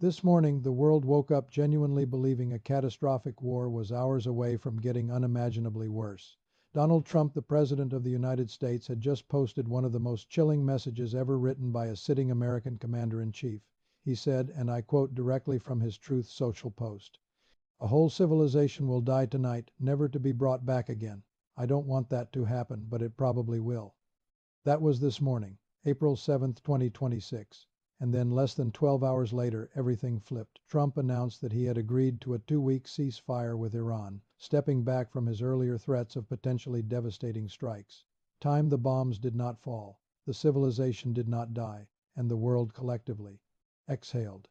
This morning, the world woke up genuinely believing a catastrophic war was hours away from getting unimaginably worse. Donald Trump, the President of the United States, had just posted one of the most chilling messages ever written by a sitting American commander-in-chief. He said, and I quote directly from his Truth Social post, "A whole civilization will die tonight, never to be brought back again. I don't want that to happen, but it probably will." That was this morning, April 7th, 2026. And then less than 12 hours later, everything flipped. Trump announced that he had agreed to a 2-week ceasefire with Iran, stepping back from his earlier threats of potentially devastating strikes. Time the bombs did not fall, the civilization did not die, and the world collectively exhaled.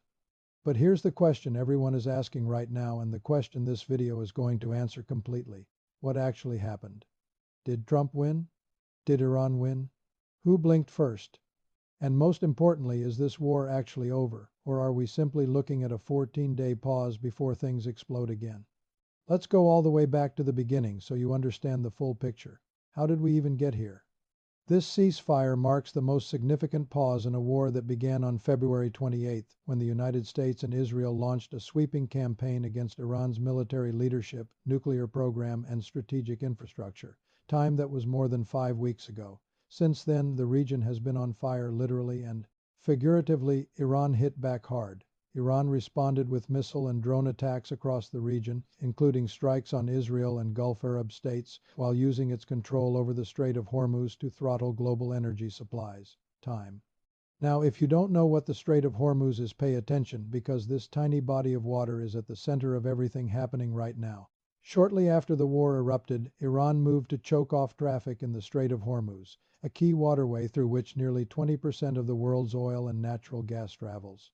But here's the question everyone is asking right now, and the question this video is going to answer completely. What actually happened? Did Trump win? Did Iran win? Who blinked first? And most importantly, is this war actually over, or are we simply looking at a 14-day pause before things explode again? Let's go all the way back to the beginning so you understand the full picture. How did we even get here? This ceasefire marks the most significant pause in a war that began on February 28th, when the United States and Israel launched a sweeping campaign against Iran's military leadership, nuclear program, and strategic infrastructure, time that was more than 5 weeks ago. Since then, the region has been on fire literally and figuratively. Iran hit back hard. Iran responded with missile and drone attacks across the region, including strikes on Israel and Gulf Arab states, while using its control over the Strait of Hormuz to throttle global energy supplies. Time. Now, if you don't know what the Strait of Hormuz is, pay attention, because this tiny body of water is at the center of everything happening right now. Shortly after the war erupted, Iran moved to choke off traffic in the Strait of Hormuz, a key waterway through which nearly 20% of the world's oil and natural gas travels.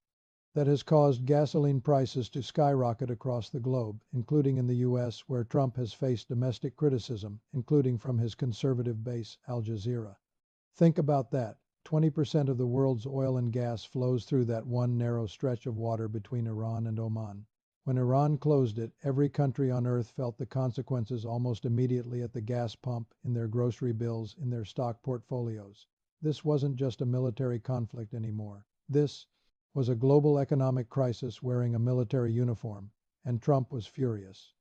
That has caused gasoline prices to skyrocket across the globe, including in the U.S., where Trump has faced domestic criticism, including from his conservative base, Al Jazeera. Think about that. 20% of the world's oil and gas flows through that one narrow stretch of water between Iran and Oman. When Iran closed it, every country on earth felt the consequences almost immediately at the gas pump, in their grocery bills, in their stock portfolios. This wasn't just a military conflict anymore. This was a global economic crisis wearing a military uniform, and Trump was furious.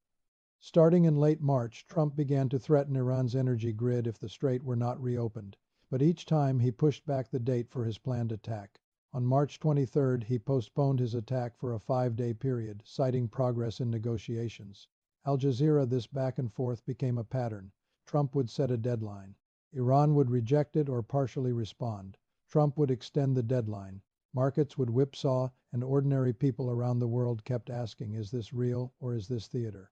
Starting in late March, Trump began to threaten Iran's energy grid if the strait were not reopened, but each time he pushed back the date for his planned attack. On March 23rd, he postponed his attack for a 5-day period, citing progress in negotiations. Al Jazeera, this back and forth became a pattern. Trump would set a deadline. Iran would reject it or partially respond. Trump would extend the deadline. Markets would whipsaw, and ordinary people around the world kept asking, is this real or is this theater?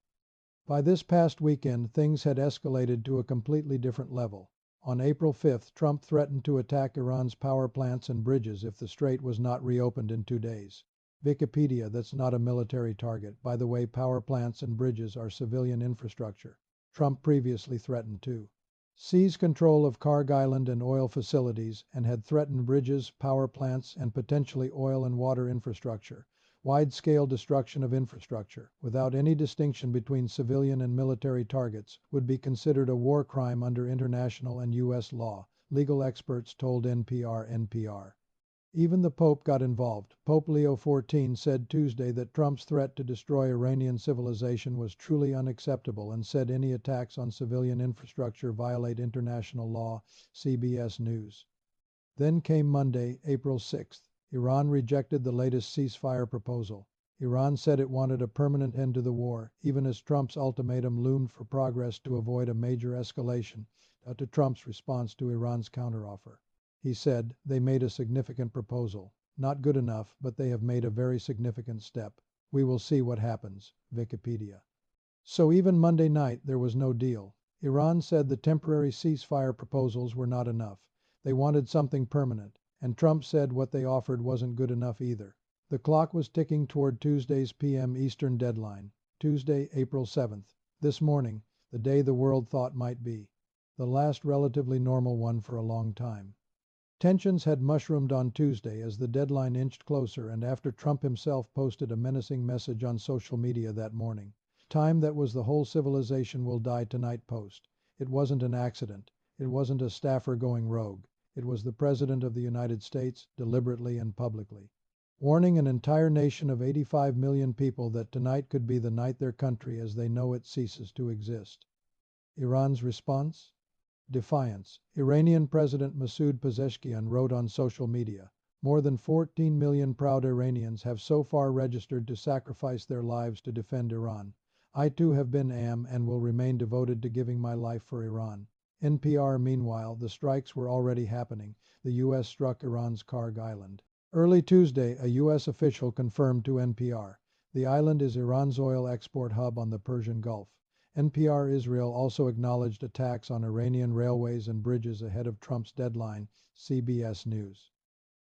By this past weekend, things had escalated to a completely different level. On April 5th, Trump threatened to attack Iran's power plants and bridges if the strait was not reopened in 2 days. Wikipedia, that's not a military target. By the way, power plants and bridges are civilian infrastructure. Trump previously threatened to seize control of Karg Island and oil facilities, and had threatened bridges, power plants, and potentially oil and water infrastructure. Wide-scale destruction of infrastructure, without any distinction between civilian and military targets, would be considered a war crime under international and U.S. law, legal experts told NPR. Even the Pope got involved. Pope Leo XIV said Tuesday that Trump's threat to destroy Iranian civilization was truly unacceptable and said any attacks on civilian infrastructure violate international law, CBS News. Then came Monday, April 6th. Iran rejected the latest ceasefire proposal. Iran said it wanted a permanent end to the war, even as Trump's ultimatum loomed for progress to avoid a major escalation, to Trump's response to Iran's counteroffer. He said, they made a significant proposal. Not good enough, but they have made a very significant step. We will see what happens. Wikipedia. So even Monday night, there was no deal. Iran said the temporary ceasefire proposals were not enough. They wanted something permanent. And Trump said what they offered wasn't good enough either. The clock was ticking toward Tuesday's p.m. Eastern deadline. Tuesday, April 7th. This morning, the day the world thought might be the last relatively normal one for a long time. Tensions had mushroomed on Tuesday as the deadline inched closer, and after Trump himself posted a menacing message on social media that morning. Time that was the whole civilization will die tonight post. It wasn't an accident. It wasn't a staffer going rogue. It was the President of the United States, deliberately and publicly. warning an entire nation of 85 million people that tonight could be the night their country as they know it ceases to exist. Iran's response? Defiance. Iranian President Masoud Pezeshkian wrote on social media, "More than 14 million proud Iranians have so far registered to sacrifice their lives to defend Iran. I too have been, am, and will remain devoted to giving my life for Iran." NPR. Meanwhile, the strikes were already happening. The U.S. struck Iran's Karg Island. Early Tuesday, a U.S. official confirmed to NPR. The island is Iran's oil export hub on the Persian Gulf. NPR. Israel also acknowledged attacks on Iranian railways and bridges ahead of Trump's deadline, CBS News.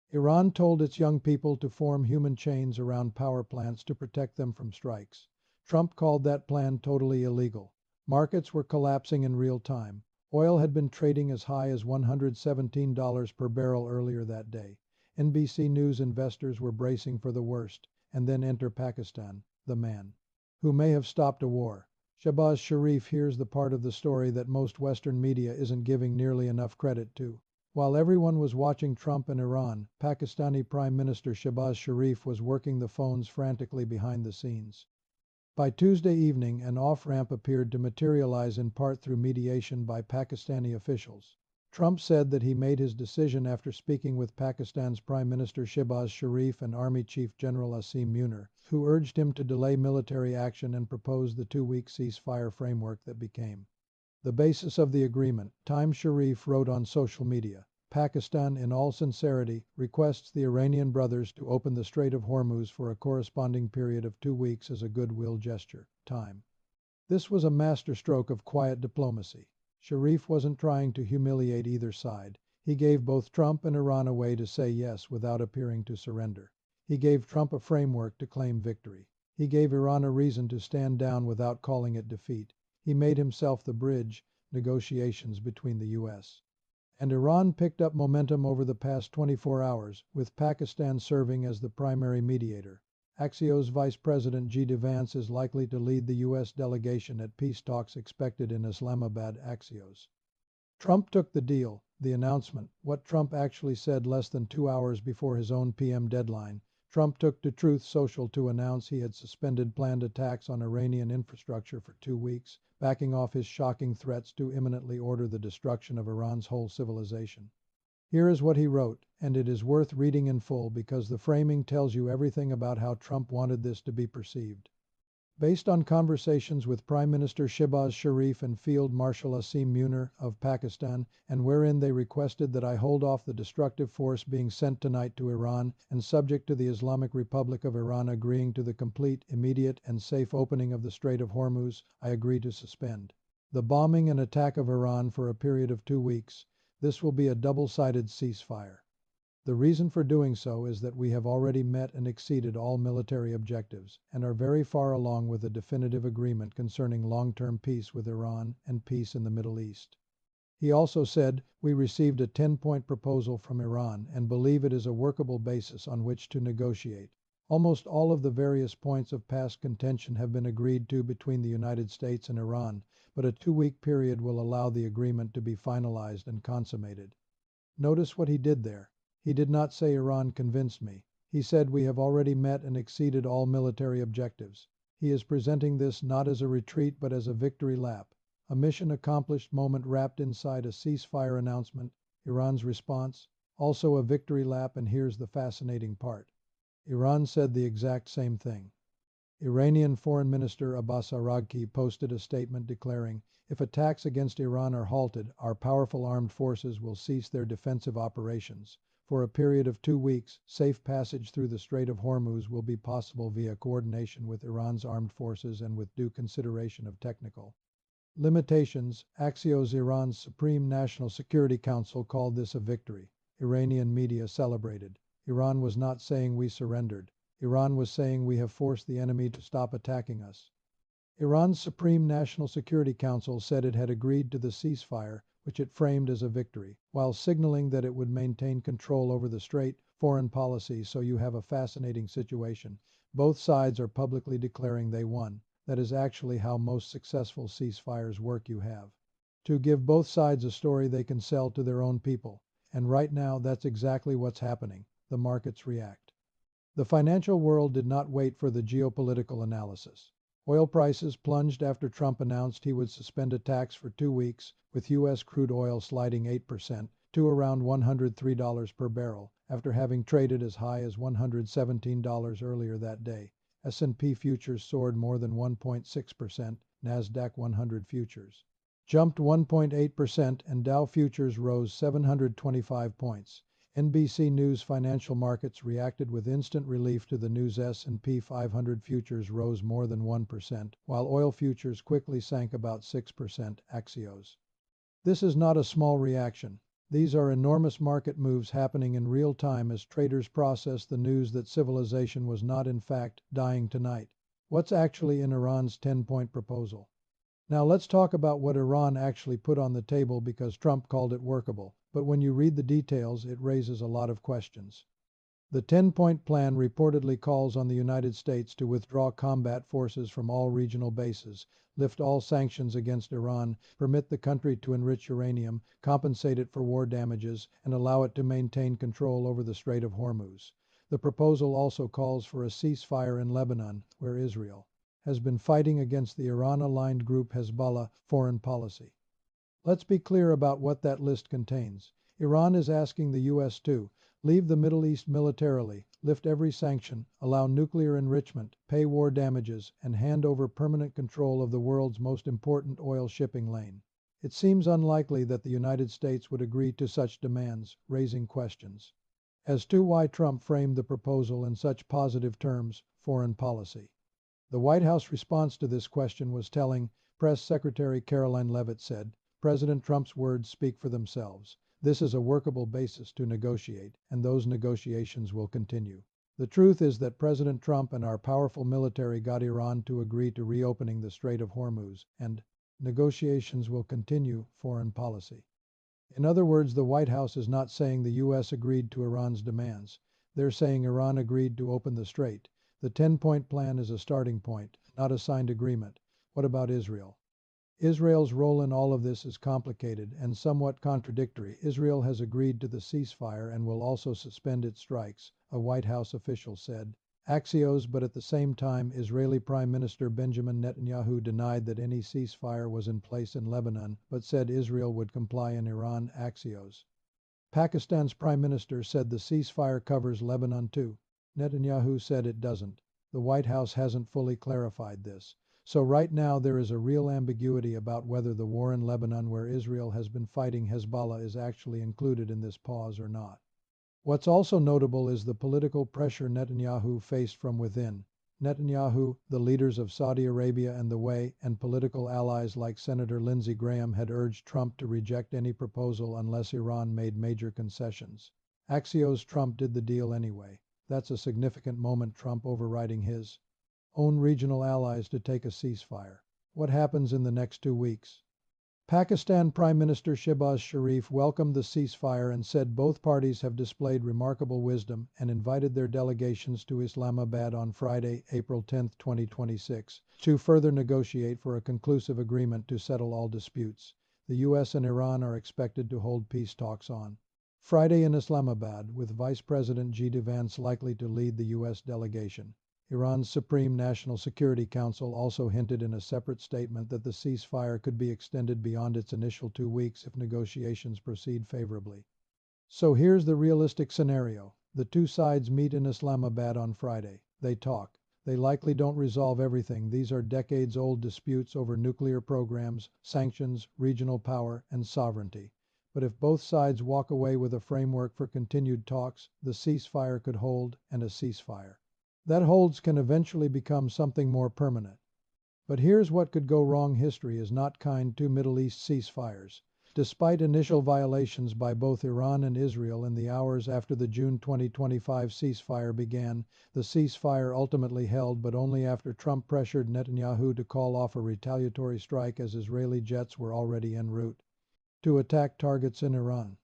Iran told its young people to form human chains around power plants to protect them from strikes. Trump called that plan totally illegal. Markets were collapsing in real time. Oil had been trading as high as $117 per barrel earlier that day. NBC News investors were bracing for the worst, and then enter Pakistan, the man who may have stopped a war. Shehbaz Sharif. Here's the part of the story that most Western media isn't giving nearly enough credit to. While everyone was watching Trump and Iran, Pakistani Prime Minister Shehbaz Sharif was working the phones frantically behind the scenes. By Tuesday evening, an off-ramp appeared to materialize in part through mediation by Pakistani officials. Trump said that he made his decision after speaking with Pakistan's Prime Minister Shehbaz Sharif and Army Chief General Asim Munir, who urged him to delay military action and propose the two-week ceasefire framework that became the basis of the agreement. Time. Sharif wrote on social media, "Pakistan, in all sincerity, requests the Iranian brothers to open the Strait of Hormuz for a corresponding period of 2 weeks as a goodwill gesture." Time. This was a masterstroke of quiet diplomacy. Sharif wasn't trying to humiliate either side. He gave both Trump and Iran a way to say yes without appearing to surrender. He gave Trump a framework to claim victory. He gave Iran a reason to stand down without calling it defeat. He made himself the bridge, negotiations between the U.S. and Iran picked up momentum over the past 24 hours, with Pakistan serving as the primary mediator. Axios Vice President G. D. Vance is likely to lead the U.S. delegation at peace talks expected in Islamabad. Axios. Trump took the deal, the announcement, what Trump actually said less than 2 hours before his own PM deadline. Trump took to Truth Social to announce he had suspended planned attacks on Iranian infrastructure for 2 weeks, backing off his shocking threats to imminently order the destruction of Iran's whole civilization. Here is what he wrote, and it is worth reading in full because the framing tells you everything about how Trump wanted this to be perceived. Based on conversations with Prime Minister Shehbaz Sharif and Field Marshal Asim Munir of Pakistan, and wherein they requested that I hold off the destructive force being sent tonight to Iran, and subject to the Islamic Republic of Iran agreeing to the complete, immediate, and safe opening of the Strait of Hormuz, I agree to suspend the bombing and attack of Iran for a period of 2 weeks. This will be a double-sided ceasefire. The reason for doing so is that we have already met and exceeded all military objectives, and are very far along with a definitive agreement concerning long-term peace with Iran and peace in the Middle East. He also said, "We received a 10-point proposal from Iran and believe it is a workable basis on which to negotiate. Almost all of the various points of past contention have been agreed to between the United States and Iran, but a 2-week period will allow the agreement to be finalized and consummated." Notice what he did there. He did not say Iran convinced me. He said we have already met and exceeded all military objectives. He is presenting this not as a retreat but as a victory lap. A mission accomplished moment wrapped inside a ceasefire announcement. Iran's response? Also a victory lap, and here's the fascinating part. Iran said the exact same thing. Iranian Foreign Minister Abbas Araghchi posted a statement declaring, "If attacks against Iran are halted, our powerful armed forces will cease their defensive operations. For a period of 2 weeks, safe passage through the Strait of Hormuz will be possible via coordination with Iran's armed forces and with due consideration of technical limitations." Axios. Iran's Supreme National Security Council called this a victory. Iranian media celebrated. Iran was not saying we surrendered. Iran was saying we have forced the enemy to stop attacking us. Iran's Supreme National Security Council said it had agreed to the ceasefire, which it framed as a victory, while signaling that it would maintain control over the strait, foreign policy. So you have a fascinating situation. Both sides are publicly declaring they won. That is actually how most successful ceasefires work. You have to give both sides a story they can sell to their own people. And right now, that's exactly what's happening. The markets react. The financial world did not wait for the geopolitical analysis. Oil prices plunged after Trump announced he would suspend a tax for 2 weeks, with U.S. crude oil sliding 8% to around $103 per barrel, after having traded as high as $117 earlier that day. S&P futures soared more than 1.6%, Nasdaq 100 futures jumped 1.8%, and Dow futures rose 725 points. NBC News financial markets reacted with instant relief to the news. S&P 500 futures rose more than 1%, while oil futures quickly sank about 6%, Axios. This is not a small reaction. These are enormous market moves happening in real time as traders process the news that civilization was not in fact dying tonight. What's actually in Iran's 10-point proposal? Now let's talk about what Iran actually put on the table, because Trump called it workable, but when you read the details, it raises a lot of questions. The 10-point plan reportedly calls on the United States to withdraw combat forces from all regional bases, lift all sanctions against Iran, permit the country to enrich uranium, compensate it for war damages, and allow it to maintain control over the Strait of Hormuz. The proposal also calls for a ceasefire in Lebanon, where Israel has been fighting against the Iran-aligned group Hezbollah. Foreign policy. Let's be clear about what that list contains. Iran is asking the U.S. to leave the Middle East militarily, lift every sanction, allow nuclear enrichment, pay war damages, and hand over permanent control of the world's most important oil shipping lane. It seems unlikely that the United States would agree to such demands, raising questions as to why Trump framed the proposal in such positive terms. Foreign policy. The White House response to this question was telling. Press Secretary Caroline Leavitt said, "President Trump's words speak for themselves. This is a workable basis to negotiate, and those negotiations will continue." The truth is that President Trump and our powerful military got Iran to agree to reopening the Strait of Hormuz, and negotiations will continue. Foreign policy. In other words, the White House is not saying the U.S. agreed to Iran's demands. They're saying Iran agreed to open the strait. The 10-point plan is a starting point, not a signed agreement. What about Israel? Israel's role in all of this is complicated and somewhat contradictory. Israel has agreed to the ceasefire and will also suspend its strikes, a White House official said. Axios, but at the same time, Israeli Prime Minister Benjamin Netanyahu denied that any ceasefire was in place in Lebanon, but said Israel would comply in Iran. Axios. Pakistan's Prime Minister said the ceasefire covers Lebanon too. Netanyahu said it doesn't. The White House hasn't fully clarified this. So right now there is a real ambiguity about whether the war in Lebanon, where Israel has been fighting Hezbollah, is actually included in this pause or not. What's also notable is the political pressure Netanyahu faced from within. Netanyahu, the leaders of Saudi Arabia and the Way, and political allies like Senator Lindsey Graham had urged Trump to reject any proposal unless Iran made major concessions. Axios: Trump did the deal anyway. That's a significant moment. Trump overriding his own regional allies to take a ceasefire. What happens in the next 2 weeks? Pakistan Prime Minister Shehbaz Sharif welcomed the ceasefire and said both parties have displayed remarkable wisdom, and invited their delegations to Islamabad on Friday, April 10, 2026, to further negotiate for a conclusive agreement to settle all disputes. The U.S. and Iran are expected to hold peace talks on Friday in Islamabad, with Vice President J.D. Vance likely to lead the U.S. delegation. Iran's Supreme National Security Council also hinted in a separate statement that the ceasefire could be extended beyond its initial 2 weeks if negotiations proceed favorably. So here's the realistic scenario. The two sides meet in Islamabad on Friday. They talk. They likely don't resolve everything. These are decades-old disputes over nuclear programs, sanctions, regional power, and sovereignty. But if both sides walk away with a framework for continued talks, the ceasefire could hold, and a ceasefire that holds can eventually become something more permanent. But here's what could go wrong. History is not kind to Middle East ceasefires. Despite initial violations by both Iran and Israel in the hours after the June 2025 ceasefire began, the ceasefire ultimately held, but only after Trump pressured Netanyahu to call off a retaliatory strike as Israeli jets were already en route to attack targets in Iran.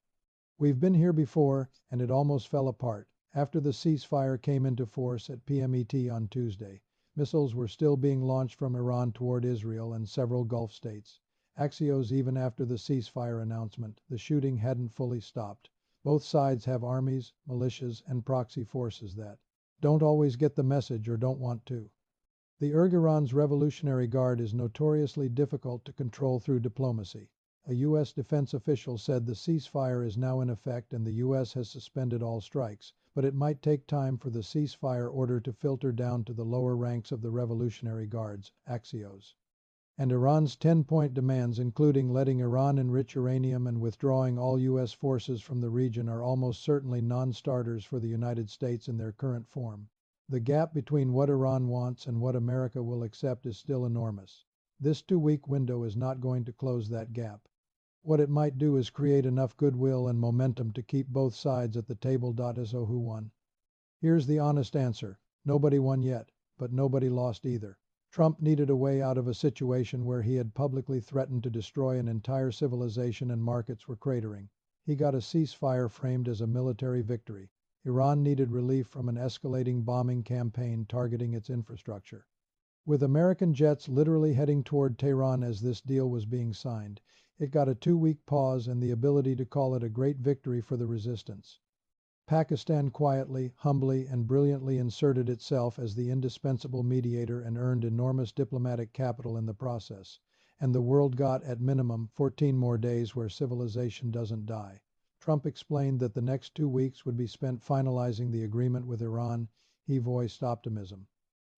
We've been here before, and it almost fell apart. After the ceasefire came into force at PMET on Tuesday, missiles were still being launched from Iran toward Israel and several Gulf states. Axios: even after the ceasefire announcement, the shooting hadn't fully stopped. Both sides have armies, militias, and proxy forces that don't always get the message or don't want to. The Iran's Revolutionary Guard is notoriously difficult to control through diplomacy. A U.S. defense official said the ceasefire is now in effect and the U.S. has suspended all strikes, but it might take time for the ceasefire order to filter down to the lower ranks of the Revolutionary Guards, Axios. And Iran's 10-point demands, including letting Iran enrich uranium and withdrawing all U.S. forces from the region, are almost certainly non-starters for the United States in their current form. The gap between what Iran wants and what America will accept is still enormous. This 2-week window is not going to close that gap. What it might do is create enough goodwill and momentum to keep both sides at the table. So who won? Here's the honest answer. Nobody won yet, but nobody lost either. Trump needed a way out of a situation where he had publicly threatened to destroy an entire civilization and markets were cratering. He got a ceasefire framed as a military victory. Iran needed relief from an escalating bombing campaign targeting its infrastructure. With American jets literally heading toward Tehran as this deal was being signed, it got a 2-week pause and the ability to call it a great victory for the resistance. Pakistan quietly, humbly, and brilliantly inserted itself as the indispensable mediator and earned enormous diplomatic capital in the process. And the world got, at minimum, 14 more days where civilization doesn't die. Trump explained that the next 2 weeks would be spent finalizing the agreement with Iran. He voiced optimism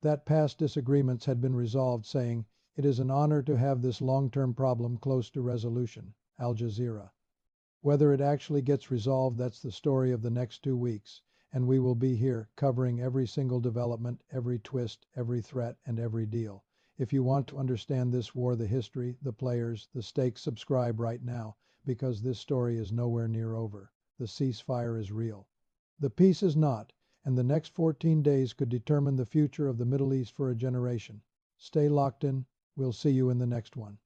that past disagreements had been resolved, saying, "It is an honor to have this long-term problem close to resolution." Al Jazeera. Whether it actually gets resolved, that's the story of the next 2 weeks, and we will be here covering every single development, every twist, every threat, and every deal. If you want to understand this war, the history, the players, the stakes, subscribe right now, because this story is nowhere near over. The ceasefire is real. The peace is not, and the next 14 days could determine the future of the Middle East for a generation. Stay locked in. We'll see you in the next one.